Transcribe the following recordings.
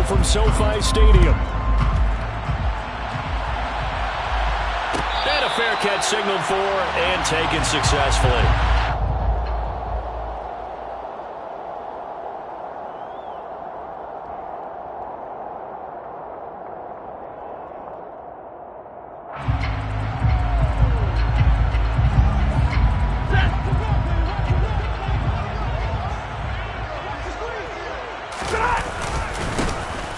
from SoFi Stadium. And a fair catch signaled for and taken successfully.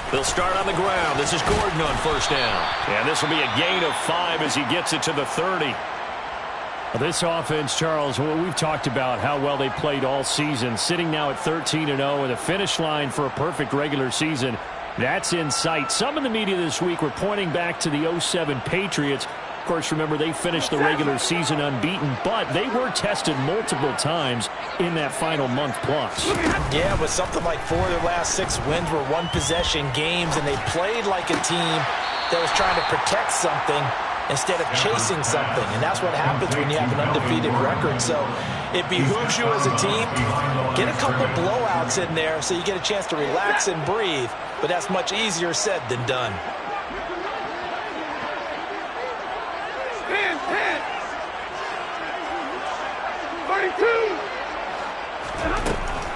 They'll start on the ground. This is Gordon on first down. And this will be a gain of 5 as he gets it to the 30. Well, this offense, Charles, well, we've talked about how well they played all season. Sitting now at 13-0 with a finish line for a perfect regular season. That's in sight. Some in the media this week were pointing back to the 07 Patriots. Of course, remember, they finished the regular season unbeaten, but they were tested multiple times in that final month plus. Yeah, but something like 4 of their last 6 wins were one-possession games, and they played like a team that was trying to protect something instead of chasing something. And that's what happens when you have an undefeated record. So it behooves you as a team, get a couple blowouts in there so you get a chance to relax and breathe. But that's much easier said than done.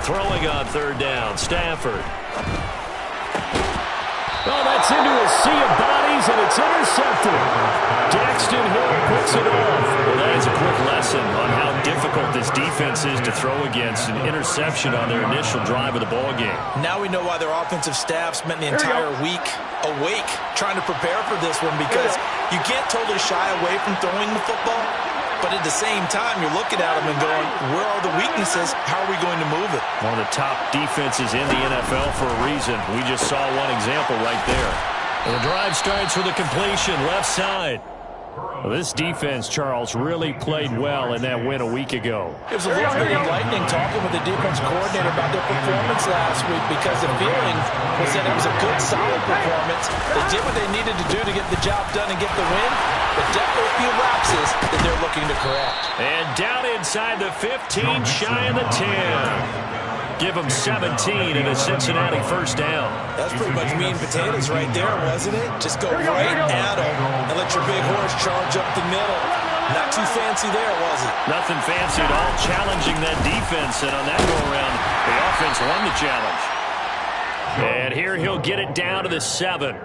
Throwing on third down, Stafford. Oh, that's into a sea of bodies, and it's intercepted. Daxton Hill puts it off. Well, that is a quick lesson on how difficult this defense is to throw against. An interception on their initial drive of the ballgame. Now we know why their offensive staff spent the entire week awake trying to prepare for this one, because you can't totally shy away from throwing the football. But at the same time, you're looking at them and going, where are the weaknesses? How are we going to move it? One of the top defenses in the NFL for a reason. We just saw one example right there. And the drive starts with a completion, left side. Well, this defense, Charles, really played well in that win a week ago. It was a little bit enlightening talking with the defense coordinator about their performance last week, because the feeling was that it was a good, solid performance. They did what they needed to do to get the job done and get the win, but definitely a few lapses that they're looking to correct. And down inside the 15, shy of the 10. Give them 17 and a Cincinnati first down. That's pretty much meat and potatoes right there, wasn't it? Just go right at them and let your big horse charge up the middle. Not too fancy there, was it? Nothing fancy at all, challenging that defense. And on that go-around, the offense won the challenge. And here he'll get it down to the 7.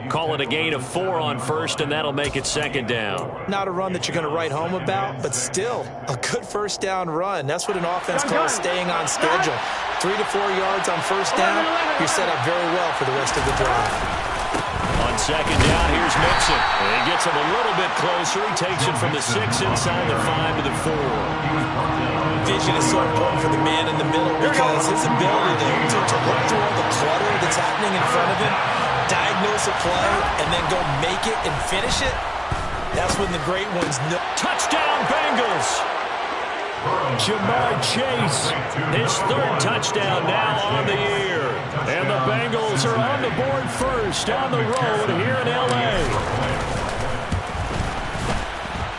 Call it a gain of 4 on first, and that'll make it second down. Not a run that you're going to write home about, but still a good first down run. That's what an offense calls staying on schedule. 3 to 4 yards on first down, you're set up very well for the rest of the drive. On second down, here's Mixon. And he gets him a little bit closer. He takes it from the 6 inside the 5 to the 4. Vision is so important for the man in the middle, because his ability to look through all the clutter that's happening in front of him, diagnose a play, and then go make it and finish it, that's when the great ones know. Touchdown, Bengals! Jamar Chase, his 3rd touchdown now on the year. And the Bengals are on the board first on the road here in L.A.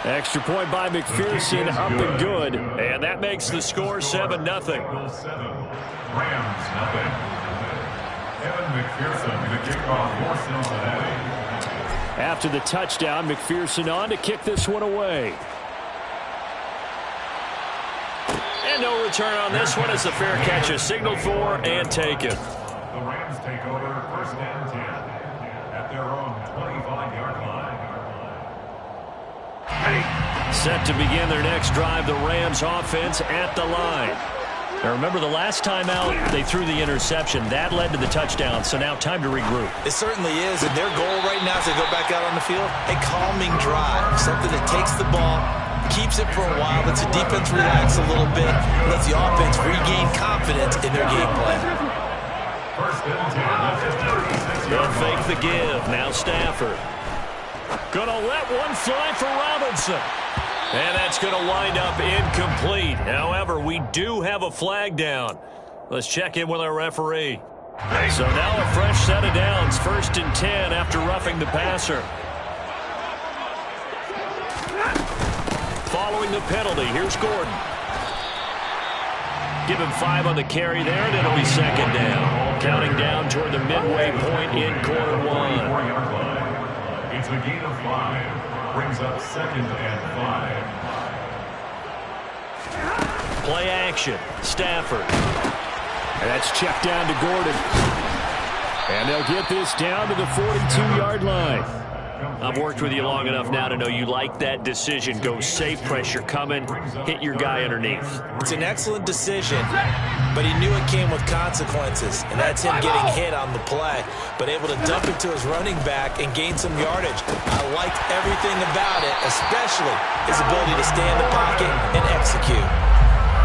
Extra point by McPherson, up and good. And that makes the score 7-0. Rams, nothing. Evan McPherson, the kickoff for Cincinnati. After the touchdown, McPherson on to kick this one away. And no return on this one as the fair catch is signaled for and taken. The Rams take over first and 10 at their own 25-yard line. Set to begin their next drive, the Rams offense at the line. Now remember, the last time out, they threw the interception. That led to the touchdown, so now time to regroup. It certainly is, and their goal right now as they go back out on the field, a calming drive, something that takes the ball, keeps it for a while, lets the defense relax a little bit, lets the offense regain confidence in their game plan. They'll fake the give. Now Stafford. Gonna let one fly for Robinson. And that's going to wind up incomplete. However, we do have a flag down. Let's check in with our referee. So now a fresh set of downs. 1st and 10 after roughing the passer. Following the penalty, here's Gordon. Give him 5 on the carry there, and it'll be 2nd down. counting down toward the midway point in quarter one. It's a gain of 5. Brings up 2nd and 5. Play action. Stafford. And that's checked down to Gordon. And they'll get this down to the 42-yard line. I've worked with you long enough now to know you like that decision. Go safe, pressure coming, hit your guy underneath. It's an excellent decision, but he knew it came with consequences, and that's him getting hit on the play, but able to dump it to his running back and gain some yardage. I liked everything about it, especially his ability to stay in the pocket and execute.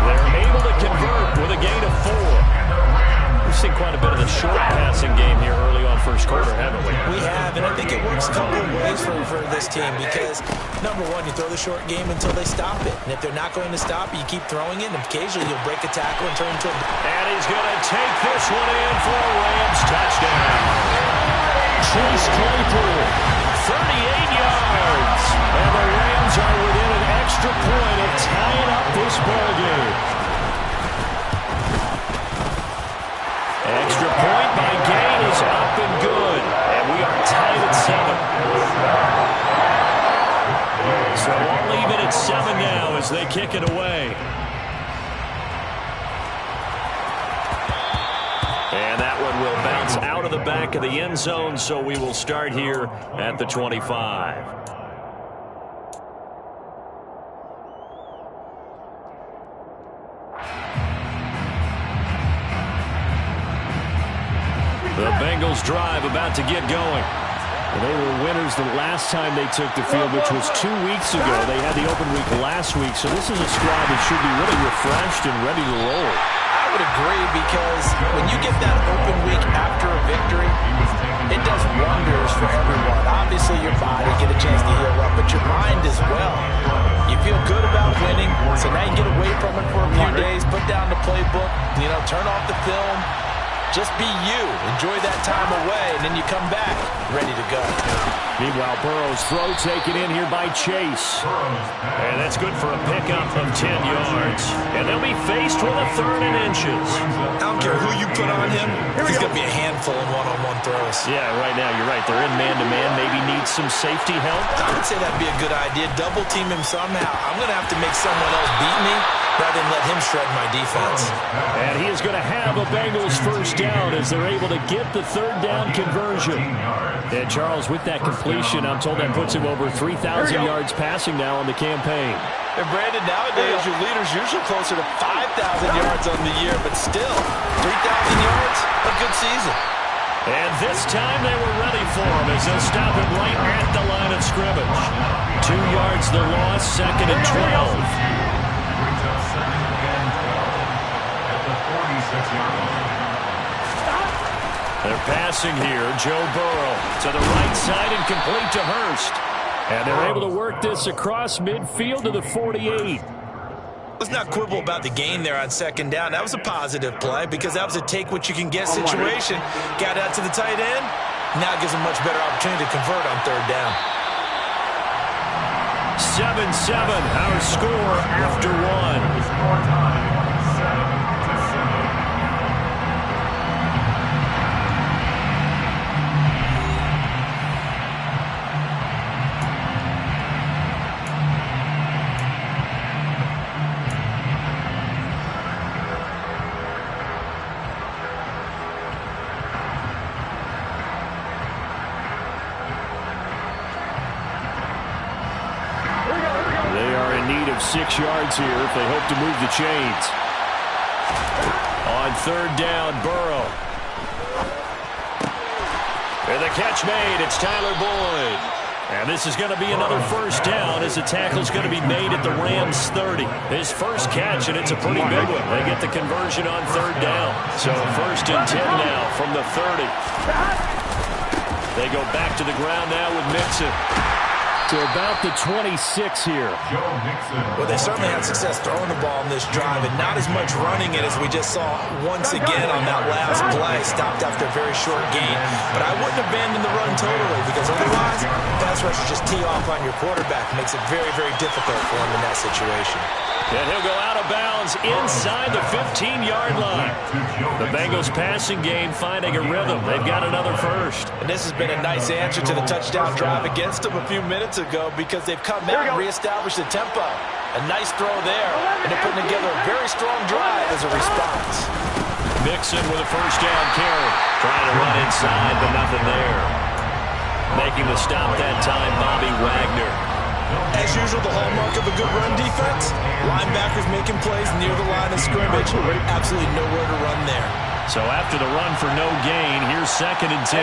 They're able to convert with a gain of 4. We've seen quite a bit of the short passing game here early on first quarter, haven't we? We have, and I think it works a couple of ways for this team because, number one, you throw the short game until they stop it. And if they're not going to stop it, you keep throwing it, and occasionally you'll break a tackle and turn into a... And he's going to take this one in for a Rams touchdown. Chase Claypool, 38 yards. And the Rams are within an extra point of tying up this ball game. Extra point by Gain is up and good. And we are tied at 7. So we'll leave it at 7 now as they kick it away. And that one will bounce out of the back of the end zone, so we will start here at the 25. The Bengals drive about to get going. They were winners the last time they took the field, which was 2 weeks ago. They had the open week last week, so this is a squad that should be really refreshed and ready to roll. I would agree because when you get that open week after a victory, it does wonders for everyone. Obviously, your body get a chance to heal up, but your mind as well. You feel good about winning, so now you get away from it for a few days, put down the playbook, turn off the film. Just be you. Enjoy that time away, and then you come back ready to go. Meanwhile, Burrow's throw taken in here by Chase. And that's good for a pickup of 10 yards. And they'll be faced with a 3rd and inches. I don't care who you put on him. He's going to be a handful in one-on-one throws. Yeah, right now, you're right. They're in man-to-man. Maybe needs some safety help. I would say that'd be a good idea. Double team him somehow. I'm going to have to make someone else beat me rather than let him shred my defense. And he is going to have a Bengals first down as they're able to get the 3rd down conversion. And Charles, with that completion, I'm told that puts him over 3,000 yards passing now on the campaign. And Brandon, nowadays your leader's usually closer to 5,000 yards on the year, but still, 3,000 yards, a good season. And this time they were ready for him as they'll stop him right at the line of scrimmage. 2 yards the loss, 2nd and 12. They're passing here. Joe Burrow to the right side and complete to Hurst. And they're able to work this across midfield to the 48. Let's not quibble about the gain there on 2nd down. That was a positive play because that was a take-what-you-can-get situation. Got out to the tight end. Now gives a much better opportunity to convert on 3rd down. 7-7, our score after 1. They are in need of 6 yards here if they hope to move the chains. On 3rd down, Burrow. And the catch made. It's Tyler Boyd. And this is going to be another first down as the tackle's going to be made at the Rams' 30. His first catch, and it's a pretty big one. They get the conversion on 3rd down. So 1st and 10 now from the 30. They go back to the ground now with Mixon. To about the 26 here. Well, they certainly had success throwing the ball on this drive and not as much running it as we just saw once again on that last play. Stopped after a very short gain. But I wouldn't abandon the run totally because otherwise, pass rushers just tee off on your quarterback. Makes it very, very difficult for him in that situation. And he'll go out of bounds inside the 15-yard line. The Bengals passing game finding a rhythm. They've got another first. And this has been a nice answer to the touchdown drive against them a few minutes ago because they've come out and reestablished the tempo. A nice throw there, and they're putting together a very strong drive as a response. Mixon with a first down carry. Trying to run inside, but nothing there. Making the stop that time, Bobby Wagner. As usual, the hallmark of a good run defense, linebackers making plays near the line of scrimmage. Absolutely nowhere to run there. So after the run for no gain, here's 2nd and 10.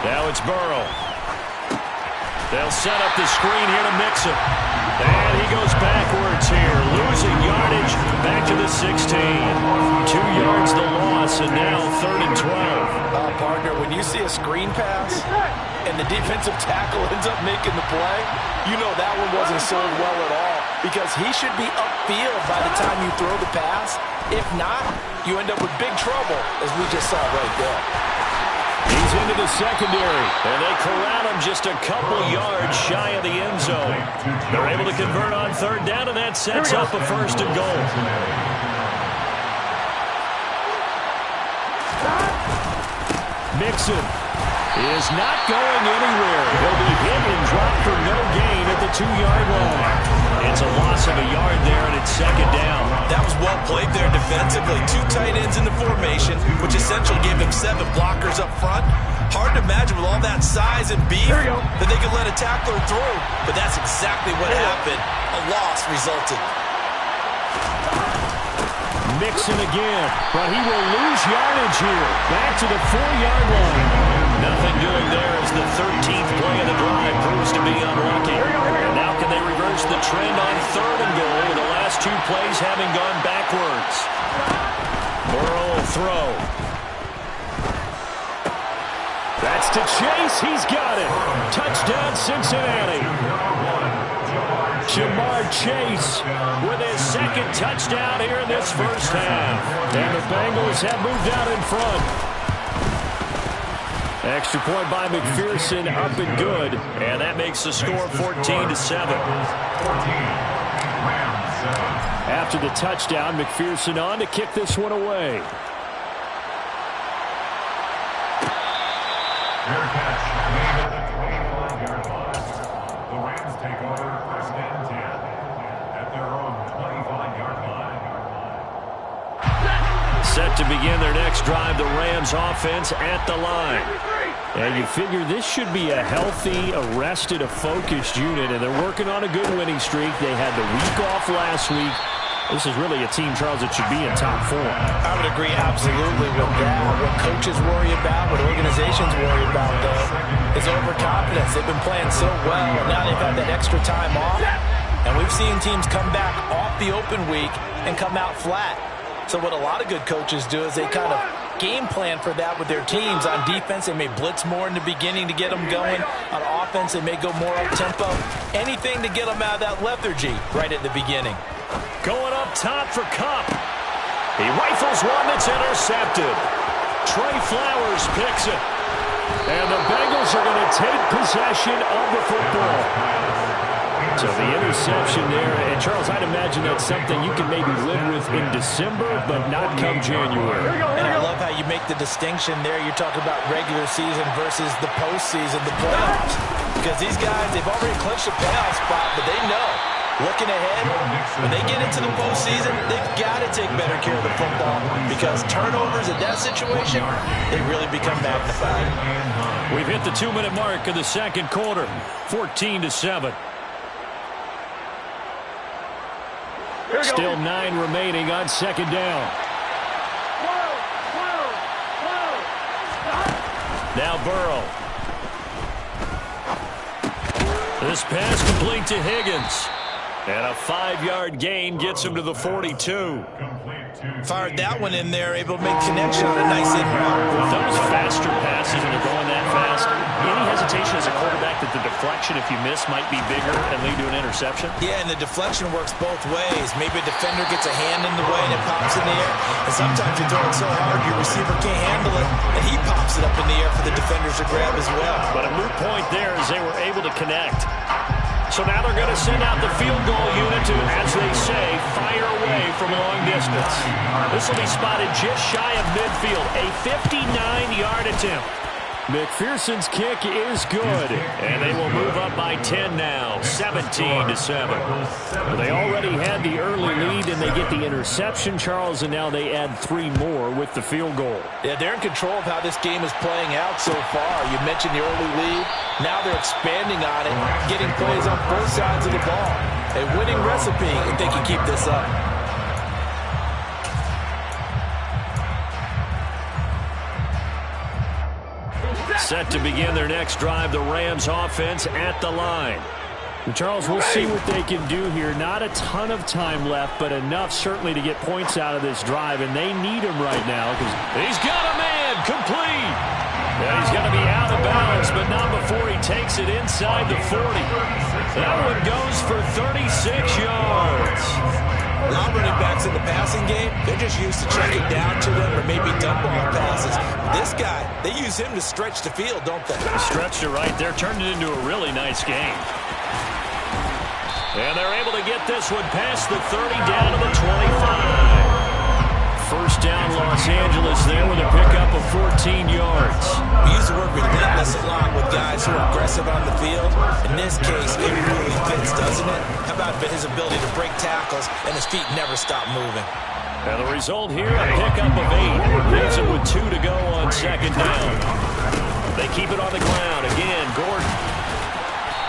Now it's Burrow. They'll set up the screen here to Mixon. And he goes backwards here, losing yardage back to the 16. 2 yards the loss, and now 3rd and 12. Partner, when you see a screen pass and the defensive tackle ends up making the play, you know that one wasn't sold well at all because he should be upfield by the time you throw the pass. If not, you end up with big trouble, as we just saw right there. He's into the secondary, and they corral him just a couple yards shy of the end zone. They're able to convert on 3rd down, and that sets up a 1st and goal. Mixon is not going anywhere. He'll be hit and dropped for no gain at the 2-yard line. It's a loss of a yard there, and it's 2nd down. That was well played there defensively. 2 tight ends in the formation, which essentially gave them 7 blockers up front. Hard to imagine with all that size and beef that they could let a tackler through. But that's exactly what happened. A loss resulted. Mixon again, but he will lose yardage here. Back to the 4-yard line. Nothing doing there as the 13th play of the drive proves to be unlucky. And now can they reverse the trend on 3rd and goal with the last 2 plays having gone backwards? Burrow will throw. That's to Chase. He's got it. Touchdown, Cincinnati. Jamar Chase with his 2nd touchdown here in this first half. And the Bengals have moved out in front. Extra point by McPherson, up and good. And that makes the score 14-7. After the touchdown, McPherson on to kick this one away. Fair catch made at the 25-yard line. The Rams take over 1st and 10 at their own 25-yard line. Set to begin their next drive, the Rams offense at the line. And you figure this should be a healthy, arrested, a focused unit, and they're working on a good winning streak. They had the week off last week. This is really a team, Charles, that should be in top 4. I would agree absolutely with that. What coaches worry about, what organizations worry about, though, is overconfidence. They've been playing so well, and now they've had that extra time off. And we've seen teams come back off the open week and come out flat. So what a lot of good coaches do is they kind of game plan for that with their teams. On defense, they may blitz more in the beginning to get them going. On offense, they may go more up-tempo. Anything to get them out of that lethargy right at the beginning. Going up top for Kupp. He rifles one that's intercepted. Trey Flowers picks it. And the Bengals are going to take possession of the football. So the interception there, and Charles, I'd imagine that's something you can maybe live with in December, but not come January. And I love how you make the distinction there. You're talking about regular season versus the postseason, the playoffs. Because these guys, they've already clinched a playoff spot, but they know, looking ahead, when they get into the postseason, they've got to take better care of the football because turnovers in that situation, they really become magnified. We've hit the 2-minute mark of the 2nd quarter, 14-7. Still 9 remaining on 2nd down. Now Burrow. This pass complete to Higgins. And a 5-yard gain gets him to the 42. Fired that one in there, able to make connection on a nice in route. With those faster passes and they're going that fast, any hesitation as a quarterback that the deflection, if you miss, might be bigger and lead to an interception? Yeah, and the deflection works both ways. Maybe a defender gets a hand in the way and it pops in the air. And sometimes you throw it so hard your receiver can't handle it, and he pops it up in the air for the defenders to grab as well. But a moot point there as they were able to connect. So now they're going to send out the field goal unit to, as they say, fire away from long distance. This will be spotted just shy of midfield, a 59-yard attempt. McPherson's kick is good, and they will move up by 10 now, 17-7. They already had the early lead, and they get the interception, Charles, and now they add 3 more with the field goal. Yeah, they're in control of how this game is playing out so far. You mentioned the early lead. Now they're expanding on it, getting plays on both sides of the ball. A winning recipe if they can keep this up. Set to begin their next drive, the Rams offense at the line. And Charles, we'll see what they can do here. Not a ton of time left, but enough certainly to get points out of this drive, and they need him right now. He's got a man, complete. Yeah, he's going to be out of bounds, but not before he takes it inside the 40. That one goes for 36 yards. A lot of running backs in the passing game, they're just used to checking down to them or maybe dump ball passes. This guy, they use him to stretch the field, don't they? Stretched it right there, turned it into a really nice game. And they're able to get this one past the 30 down to the 25. First down, Los Angeles there with a pickup of 14 yards. We use the word relentless a lot with guys who are aggressive on the field. In this case, it really fits, doesn't it? How about his ability to break tackles and his feet never stop moving? And the result here, a pickup of 8. Leaves it with 2 to go on second down. They keep it on the ground. Again, Gordon.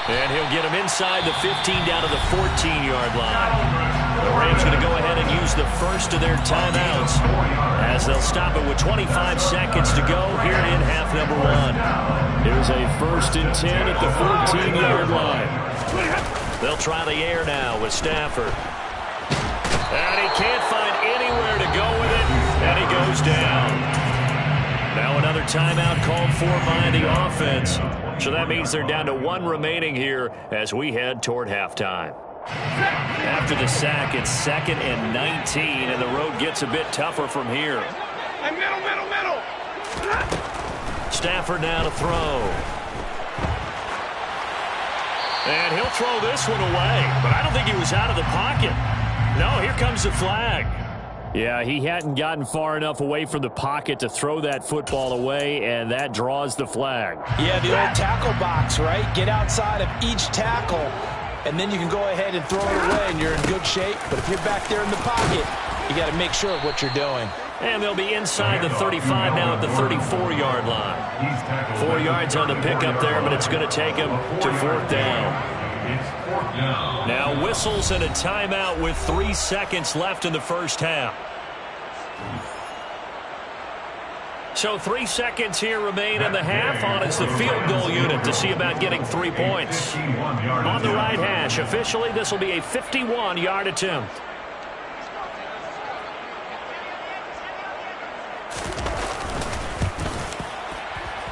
And he'll get him inside the 15 down to the 14-yard line. The Rams going to go ahead and use the first of their timeouts as they'll stop it with 25 seconds to go here in half number 1. Here's a 1st and 10 at the 14-yard line. They'll try the air now with Stafford. And he can't find anywhere to go with it, and he goes down. Now another timeout called for by the offense. So that means they're down to 1 remaining here as we head toward halftime. After the sack, it's 2nd and 19, and the road gets a bit tougher from here. Middle. Stafford now to throw. And he'll throw this one away, but I don't think he was out of the pocket. No, here comes the flag. Yeah, he hadn't gotten far enough away from the pocket to throw that football away, and that draws the flag. Yeah, the old tackle box, right? Get outside of each tackle, and then you can go ahead and throw it away, and you're in good shape. But if you're back there in the pocket, you got to make sure of what you're doing. And they'll be inside the 35 now at the 34-yard line. 4 yards on the pickup there, but it's going to take him to 4th down. Now whistles and a timeout with 3 seconds left in the first half. So 3 seconds here remain in the half. On is the field goal unit to see about getting 3 points. On the right hash, officially this will be a 51-yard attempt.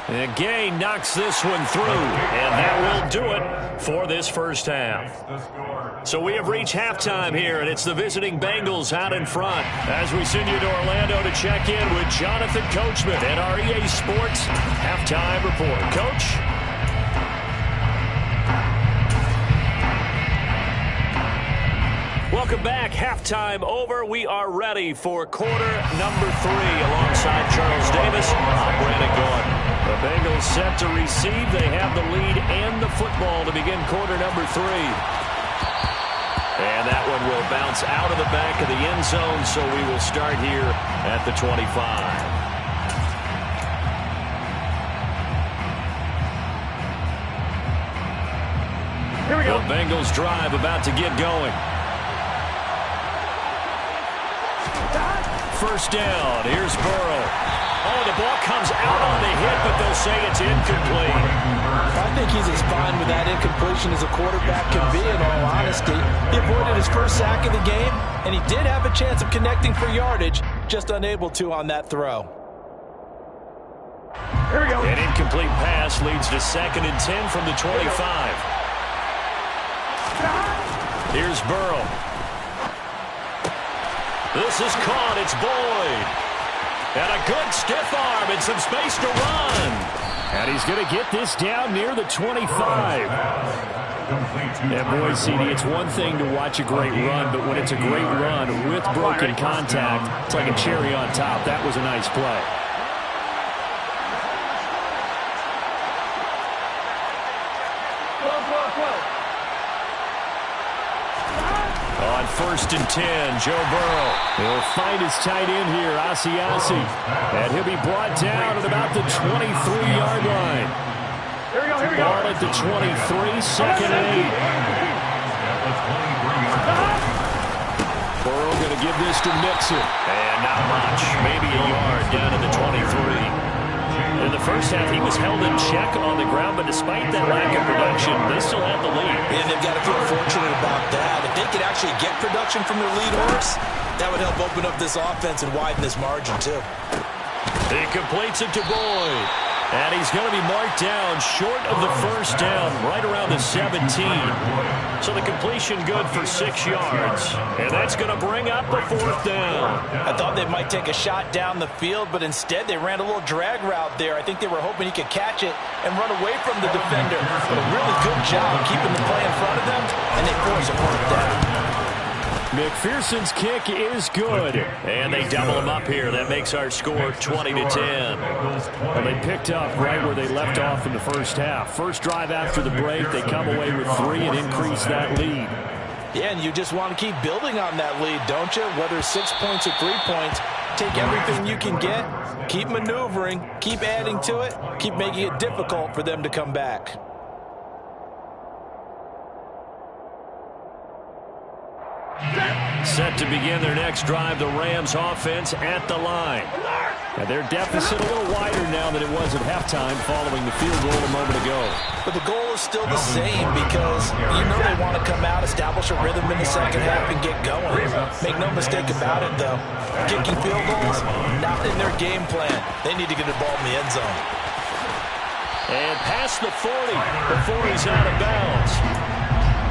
And Gay knocks this one through, and that will do it for this first half. So we have reached halftime here, and it's the visiting Bengals out in front as we send you to Orlando to check in with Jonathan Coachman and our EA Sports Halftime Report. Coach? Welcome back. Halftime over. We are ready for quarter number 3 alongside Charles Davis. I'm Brandon Gordon. The Bengals set to receive. They have the lead and the football to begin quarter number 3. And that one will bounce out of the back of the end zone, so we will start here at the 25. Here we go. The Bengals drive about to get going. First down. Here's Burrow. Oh, the ball comes out on the hit, but they'll say it's incomplete. I think he's as fine with that incompletion as a quarterback can be, in all honesty. He avoided his first sack of the game, and he did have a chance of connecting for yardage, just unable to on that throw. Here we go. An incomplete pass leads to 2nd and 10 from the 25. Here's Burrow. This is caught. It's Boyd. And a good stiff arm and some space to run. And he's going to get this down near the 25. And boy, CD, it's one thing to watch a great run, but when it's a great run with broken contact, it's like a cherry on top. That was a nice play. On 1st and 10, Joe Burrow. He'll find his tight end here, Asiasi. And he'll be brought down at about the 23-yard line. Ball at the 23, 2nd and 8. Burrow going to give this to Mixon. And not much, maybe a yard down to the 23. In the first half, he was held in check on the ground, but despite that lack of production, they still have the lead. And they've got to feel fortunate about that. If they could actually get production from their lead horse, that would help open up this offense and widen this margin, too. He completes it to Boyd. And he's going to be marked down short of the first down, right around the 17. So the completion good for 6 yards. And that's going to bring up the 4th down. I thought they might take a shot down the field, but instead they ran a little drag route there. I think they were hoping he could catch it and run away from the defender. But a really good job keeping the play in front of them, and they force a 4th down. McPherson's kick is good. And they double him up here. That makes our score 20-10. Well, they picked up right where they left off in the first half. First drive after the break, they come away with 3 and increase that lead. Yeah, and you just want to keep building on that lead, don't you? Whether it's 6 points or 3 points, take everything you can get, keep maneuvering, keep adding to it, keep making it difficult for them to come back. Set to begin their next drive, the Rams offense at the line. And their deficit a little wider now than it was at halftime following the field goal a moment ago. But the goal is still the same because you know they want to come out, establish a rhythm in the second half, and get going. Make no mistake about it, though. Kicking field goals, not in their game plan. They need to get the ball in the end zone. And past the 40 before he's out of bounds.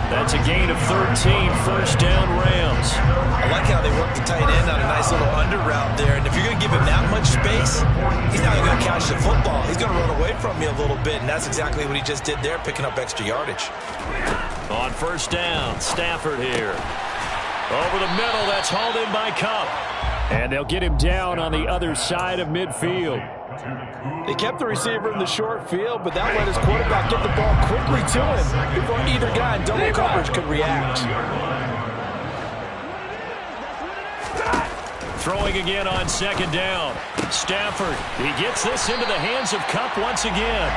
That's a gain of 13, 1st down Rams. I like how they work the tight end on a nice little under route there. And if you're going to give him that much space, he's not going to catch the football. He's going to run away from you a little bit, and that's exactly what he just did there, picking up extra yardage. On 1st down, Stafford here. Over the middle, that's hauled in by Cup. And they'll get him down on the other side of midfield. They kept the receiver in the short field, but that let his quarterback get the ball quickly to him before either guy in double coverage could react. Throwing again on 2nd down. Stafford, he gets this into the hands of Cup once again.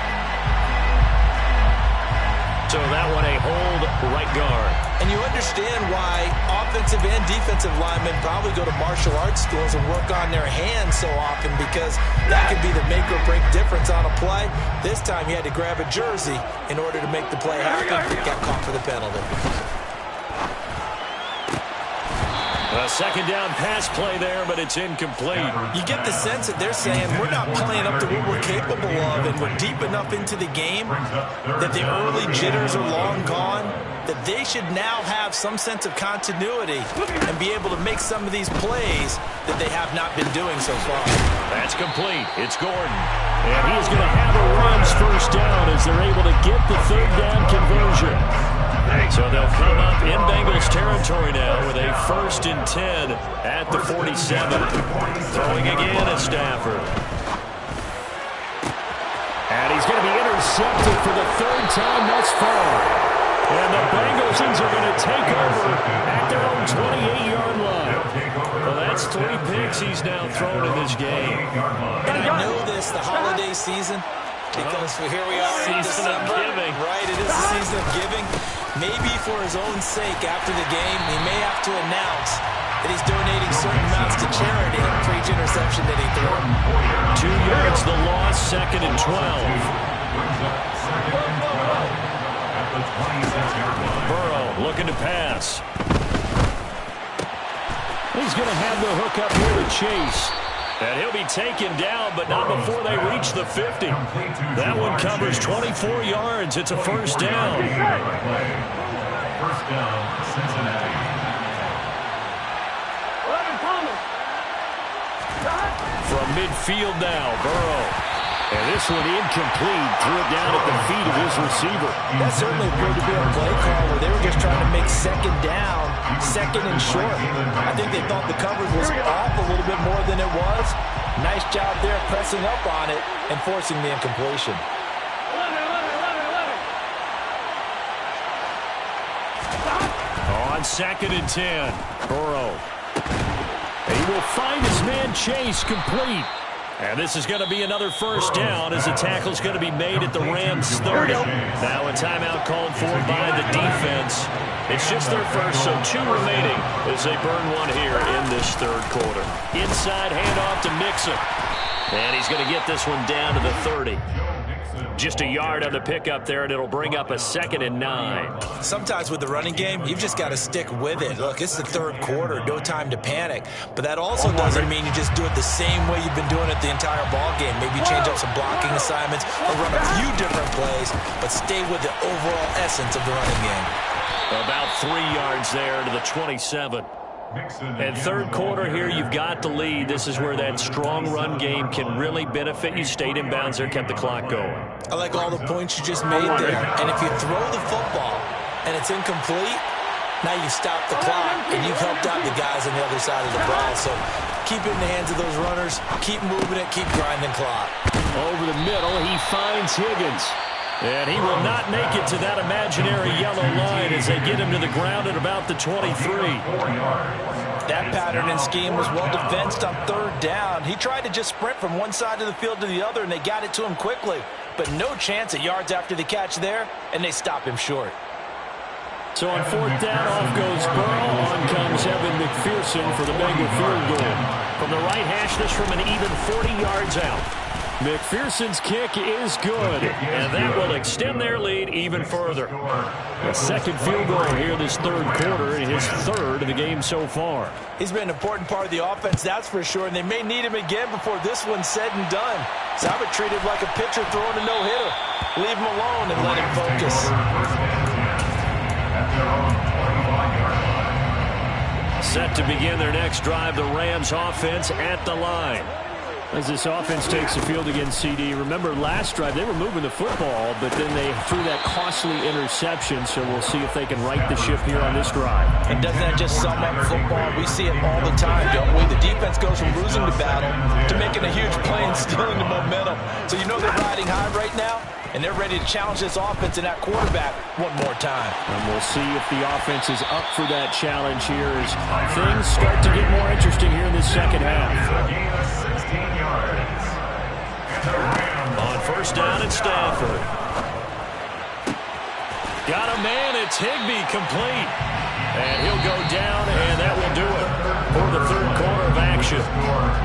So that one a hold right guard. And you understand why offensive and defensive linemen probably go to martial arts schools and work on their hands so often, because that could be the make or break difference on a play. This time he had to grab a jersey in order to make the play happen. Got caught for the penalty. A 2nd down pass play there, but it's incomplete. You get the sense that they're saying we're not playing up to what we're capable of, and we're deep enough into the game that the early jitters are long gone, that they should now have some sense of continuity and be able to make some of these plays that they have not been doing so far. That's complete. It's Gordon. And he's going to have a Rams 1st down as they're able to get the 3rd down conversion. So they'll come up in Bengals territory now with a 1st and 10 at the 47. Throwing again at Stafford. And he's going to be intercepted for the 3rd time thus far. And the Bengals are going to take over at their own 28-yard line. Well, that's 3 picks he's now thrown in this game. And I know this, the holiday season, because here we are in December. Giving. Right, it is the season of giving. Maybe for his own sake after the game, he may have to announce that he's donating certain amounts to charity for each interception that he threw. 2 yards the loss, 2nd and 12. Burrow looking to pass. He's going to have the hook up here to Chase. And he'll be taken down, but not before they reach the 50. That one covers 24 yards. It's a 1st down. 1st down, Cincinnati. From midfield now, Burrow. And this this one incomplete. Threw it down at the feet of his receiver. That certainly appeared to be a play call where they were just trying to make second down, second and short. I think they thought the coverage was off a little bit more than it was. Nice job there pressing up on it and forcing the incompletion. On 2nd and 10, Burrow. He will find his man Chase complete. And this is going to be another first down as the tackle's going to be made at the Rams 30. Now a timeout called for by the defense. It's just their first, so 2 remaining as they burn one here in this third quarter. Inside handoff to Mixon. And he's going to get this one down to the 30. Just a yard on the pickup there, and it'll bring up a 2nd and 9. Sometimes with the running game, you've just got to stick with it. Look, it's the third quarter, no time to panic. But that also doesn't mean you just do it the same way you've been doing it the entire ball game. Maybe change up some blocking assignments or run a few different plays, but stay with the overall essence of the running game. About 3 yards there to the 27. And third quarter here, you've got the lead. This is where that strong run game can really benefit you. Stayed in bounds there, kept the clock going. I like all the points you just made there. And if you throw the football and it's incomplete, now you stop the clock and you've helped out the guys on the other side of the ball. So keep it in the hands of those runners. Keep moving it. Keep grinding clock. Over the middle, he finds Higgins. And he will not make it to that imaginary yellow line as they get him to the ground at about the 23. That pattern and scheme was well defensed on third down. He tried to just sprint from one side of the field to the other, and they got it to him quickly. But no chance at yards after the catch there, and they stop him short. So on 4th down, off goes Burrow. On comes Evan McPherson for the Bengal field goal. From the right hash, this from an even 40 yards out. McPherson's kick is good, and that will extend their lead even further. A second field goal here this third quarter, and his third of the game so far. He's been an important part of the offense, that's for sure, and they may need him again before this one's said and done. So I would treat him like a pitcher throwing a no-hitter. Leave him alone and let him focus. Set to begin their next drive, the Rams offense at the line. As this offense takes the field against CD, remember last drive they were moving the football, but then they threw that costly interception, so we'll see if they can right the ship here on this drive. And doesn't that just sum up football? We see it all the time, don't we? The defense goes from losing the battle to making a huge play and stealing the momentum. So you know they're riding high right now, and they're ready to challenge this offense and that quarterback one more time. And we'll see if the offense is up for that challenge here as things start to get more interesting here in this second half. On 1st down at Stanford. Got a man, it's Higbee complete. And he'll go down, and that will do it for the third quarter of action.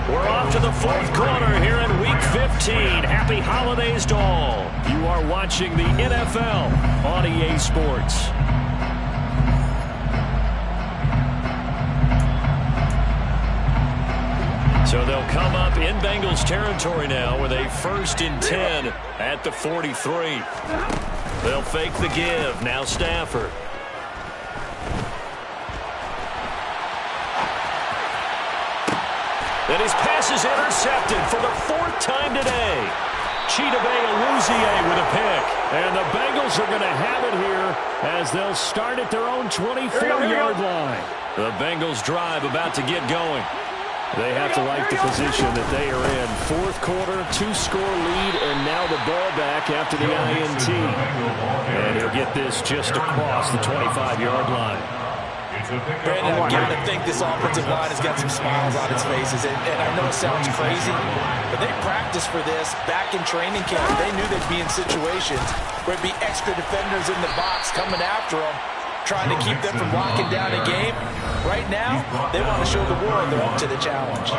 We're off to the fourth quarter here in Week 15. Happy holidays to all. You are watching the NFL on EA Sports. So they'll come up in Bengals territory now with a 1st and 10 at the 43. They'll fake the give. Now Stafford. And his pass is intercepted for the 4th time today. Chidobe Awuzie with a pick. And the Bengals are going to have it here as they'll start at their own 24-yard line. The Bengals drive about to get going. They have to like the position that they are in. Fourth quarter, 2-score lead, and now the ball back after the INT. And he'll get this just across the 25-yard line. Brandon, I've got to think this offensive line has got some smiles on its faces. And I know it sounds crazy, but they practiced for this back in training camp. They knew they'd be in situations where it'd be extra defenders in the box coming after them, trying to keep them from locking down a game. Right now, they want to show the world they're up to the challenge.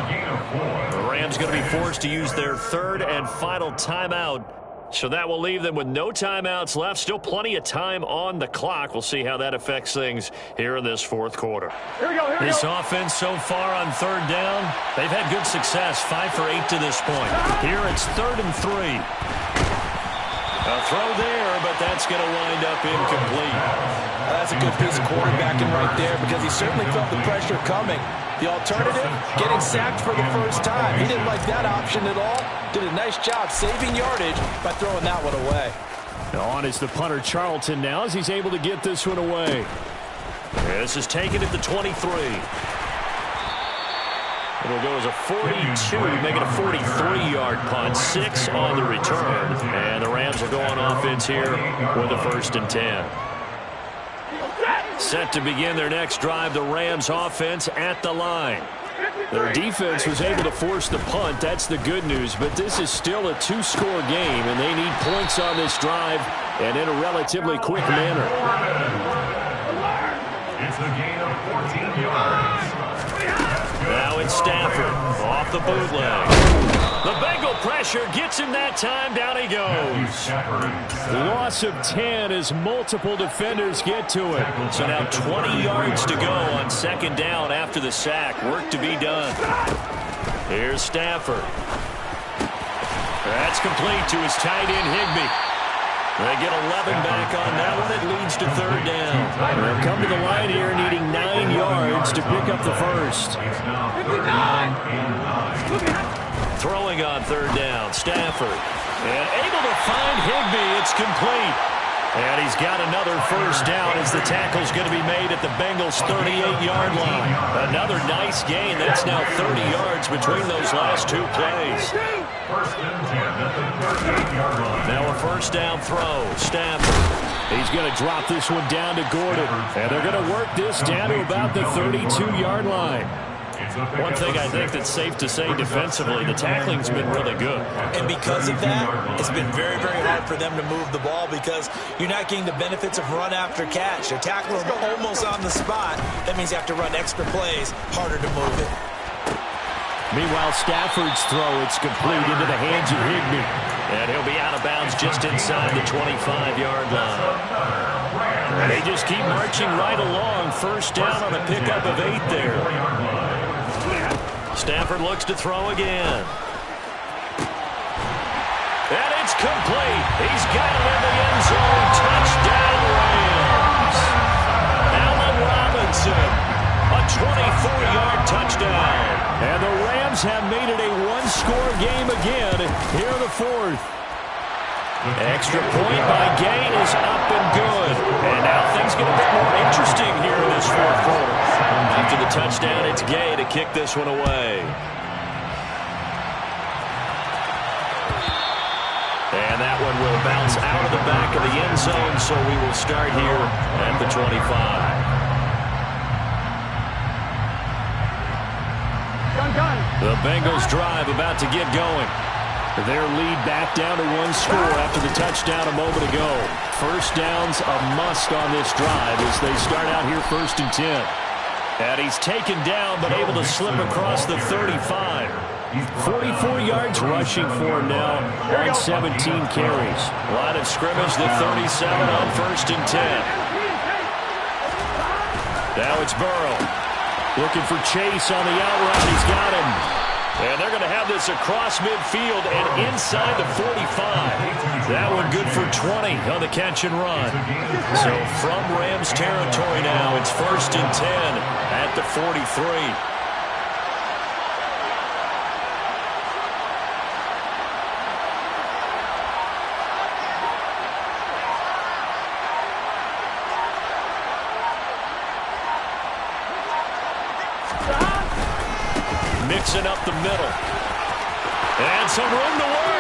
The Rams going to be forced to use their third and final timeout. So that will leave them with no timeouts left. Still plenty of time on the clock. We'll see how that affects things here in this fourth quarter. This offense so far on 3rd down, they've had good success, 5 for 8 to this point. Here it's 3rd and 3. A throw there, but that's going to wind up incomplete. That's a good piece of quarterbacking right there because he certainly felt the pressure coming. The alternative, getting sacked for the first time. He didn't like that option at all. Did a nice job saving yardage by throwing that one away. On is the punter Charlton now as he's able to get this one away. This is taken at the 23. It'll go as a 42, make it a 43-yard punt. 6 on the return. And the Rams will go on offense here with a 1st and 10. Set to begin their next drive, the Rams offense at the line. Their defense was able to force the punt. That's the good news. But this is still a 2-score game, and they need points on this drive and in a relatively quick manner. It's a gain of 14 yards. Now it's Stafford off the bootleg. The Bengal pressure gets him that time. Down he goes. Loss of 10 as multiple defenders get to it. So now 20 yards to go on 2nd down after the sack. Work to be done. Here's Stafford. That's complete to his tight end Higbee. They get 11 back on that one. It leads to 3rd down. They'll come to the line here needing 9 yards to pick up the first. Throwing on 3rd down, Stafford. And able to find Higbee. It's complete. And he's got another 1st down as the tackle's going to be made at the Bengals' 38-yard line. Another nice gain. That's now 30 yards between those last 2 plays. Now a 1st down throw. Stafford. He's going to drop this one down to Gordon. And they're going to work this down to about the 32-yard line. One thing I think that's safe to say defensively, the tackling's been really good. And because of that, it's been very, very hard for them to move the ball because you're not getting the benefits of run after catch. They're tackling almost on the spot. That means you have to run extra plays, harder to move it. Meanwhile, Stafford's throw, it's complete into the hands of Higbee. And he'll be out of bounds just inside the 25-yard line. They just keep marching right along. 1st down on a pickup of 8 there. Stafford looks to throw again. And it's complete. He's got it in the end zone. Touchdown, Rams. Allen Robinson, a 24-yard touchdown. And the Rams have made it a 1-score game again here in the 4th. Extra point by Gain is up and good. And now things get a bit more interesting here in this 4th quarter. After the touchdown, it's Gay to kick this one away. And that one will bounce out of the back of the end zone, so we will start here at the 25. The Bengals drive about to get going. Their lead back down to 1 score after the touchdown a moment ago. 1st down's a must on this drive as they start out here 1st and 10. And he's taken down but able to slip across the 35. 44 yards rushing for him now on 17 carries. Line of scrimmage, the 37 on 1st and 10. Now it's Burrow. Looking for Chase on the out route. He's got him. And they're going to have this across midfield and inside the 45. That one good for 20 on the catch and run. So from Rams territory now, it's 1st and 10 at the 43. Mixing up the middle. And some room to work.